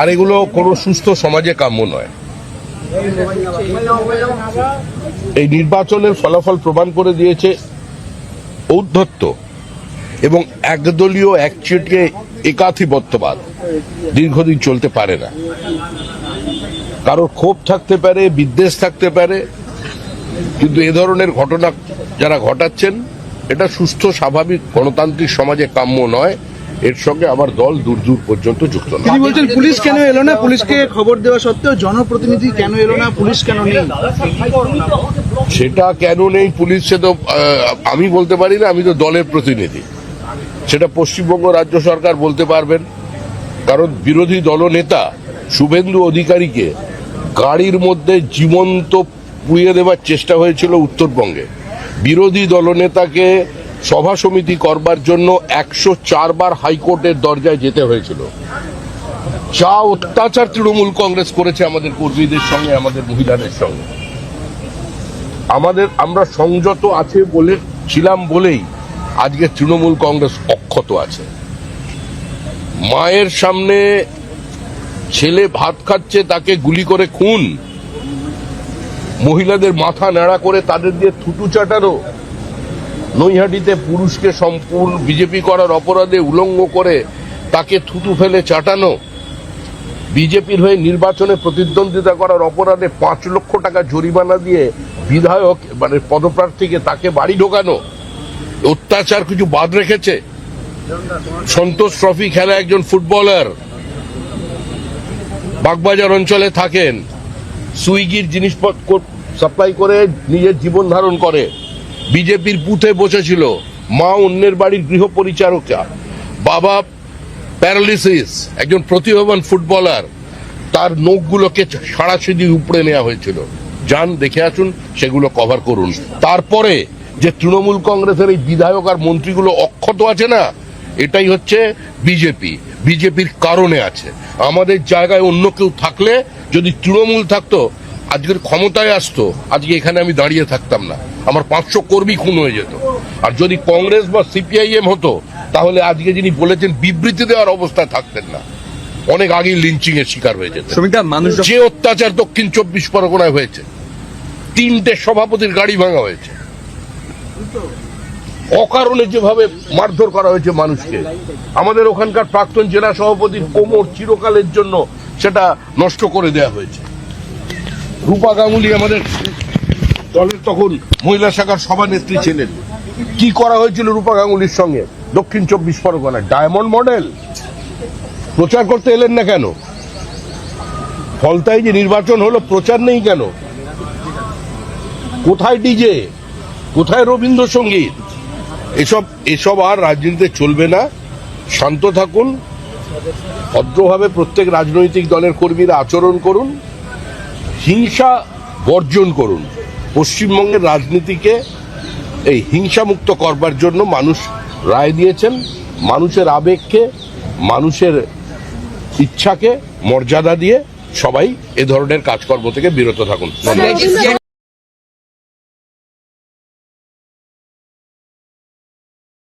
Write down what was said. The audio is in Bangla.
আর এগুলো কোনো সুস্থ সমাজে কাম্য নয়। এই নির্বাচনের ফলাফল প্রমাণ করে দিয়েছে ঔদ্ধত্য এবং একদলীয় একচেটিয়া একাধিপত্যবাদ দীর্ঘদিন চলতে পারে না। কারোর ক্ষোভ থাকতে পারে, বিদ্বেষ থাকতে পারে, কিন্তু এ ধরনের ঘটনা যারা ঘটাচ্ছেন এটা সুস্থ স্বাভাবিক গণতান্ত্রিক সমাজে কাম্য নয়। এর সঙ্গে আমার দল দূর দূর পর্যন্ত যুক্ত নয়। তিনি বলছেন পুলিশ কেন এলো না, পুলিশকে খবর দেওয়া সত্ত্বেও জনপ্রতিনিধি কেন এলো না, পুলিশ কেন নেই? সেটা কেন নেই পুলিশ, সে তো আমি বলতে পারি না, আমি তো দলের প্রতিনিধি। সেটা পশ্চিমবঙ্গ রাজ্য সরকার বলতে পারবেন, কারণ বিরোধী দলনেতা শুভেন্দু অধিকারীকে গাড়ির মধ্যে জীবন্ত পুড়িয়ে দেওয়ার চেষ্টা হয়েছিল উত্তরবঙ্গে। বিরোধী দলনেতাকে সভা সমিতি করবার জন্য 104 বার হাইকোর্টের দরজায় যেতে হয়েছিল। যা অত্যাচার তৃণমূল কংগ্রেস করেছে আমাদের কর্মীদের সঙ্গে, আমাদের মহিলাদের সঙ্গে, আমরা সংযত আছে ছিলাম বলেই আজকে তৃণমূল কংগ্রেস অক্ষত আছে। মায়ের সামনে ছেলে ভাত খাচ্ছে, তাকে গুলি করে খুন, মহিলাদের মাথা ন্যাড়া করে তাদের দিয়ে থুতু চাটানো, নৈহাটিতে পুরুষকে সম্পূর্ণ বিজেপি করার অপরাধে উলঙ্গ করে তাকে থুতু ফেলে চাটানো, বিজেপির হয়ে নির্বাচনে প্রতিদ্বন্দ্বিতা করার অপরাধে 5 লক্ষ টাকা জরিমানা দিয়ে বিধায়ক মানে পদপ্রার্থীকে তাকে বাড়ি ঢোকানো, অত্যাচার কিছু বাদ রেখেছে? সন্তোষ ট্রফি খেলা একজন ফুটবলার বাগবাজার অঞ্চলে থাকেন, সুইগির জিনিসপত্র সাপ্লাই করে নিজের জীবন ধারণ করে, বিজেপির বুথে বসেছিল, মা অন্যের বাড়ির গৃহ পরিচারিকা, বাবা প্যারালিসিস, একজন প্রতিভাবান ফুটবলার, তার নখগুলোকে সারাশিদি উপড়ে নেওয়া হয়েছিল। যান দেখে আসুন, সেগুলো কভার করুন। তারপরে যে তৃণমূল কংগ্রেসের এই বিধায়ক আর মন্ত্রীগুলো অক্ষত আছে না, এটাই হচ্ছে বিজেপির কারণে আছে। আমাদের জায়গায় অন্য কেউ থাকলে, যদি তৃণমূল থাকতো, আজকের ক্ষমতায় আসতো, আজকে এখানে আমি দাঁড়িয়ে থাকতাম না, আমার 500 কর্মী খুন হয়ে যেত। আর যদি কংগ্রেস বা সিপিআইএম হতো, তাহলে আজকে যিনি বলেছেন বিবৃতি দেওয়ার অবস্থায় থাকতেন না, অনেক আগেই লিঞ্চিং এর শিকার হয়ে যেত। যে অত্যাচার দক্ষিণ 24 পরগনায় হয়েছে, 3টে সভাপতির গাড়ি ভাঙা হয়েছে, অকারণে যেভাবে মারধর করা হয়েছে মানুষকে, আমাদের ওখানকার প্রাক্তন জেলা সভাপতির কোমর চিরকালের জন্য সেটা নষ্ট করে দেওয়া হয়েছে। রূপা গাঙ্গুলি আমাদের দলের তখন মহিলা শাখার সভানেত্রী ছিলেন, কি করা হয়েছিল রূপা গাঙ্গুলির সঙ্গে দক্ষিণ 24 পরগনায়? ডায়মন্ড মডেল প্রচার করতে এলেন না কেন? ফলতায় যে নির্বাচন হলো, প্রচার নেই কেন? কোথায় ডিজে, কোথায় রবীন্দ্রসঙ্গীত? এসব আর রাজনীতিতে চলবে না। শান্ত থাকুন, ভদ্রভাবে প্রত্যেক রাজনৈতিক দলের কর্মীরা আচরণ করুন, হিংসা বর্জন করুন। পশ্চিমবঙ্গের রাজনীতিকে এই হিংসামুক্ত করবার জন্য মানুষ রায় দিয়েছেন। মানুষের আবেগকে, মানুষের ইচ্ছাকে মর্যাদা দিয়ে সবাই এ ধরনের কাজকর্ম থেকে বিরত থাকুন।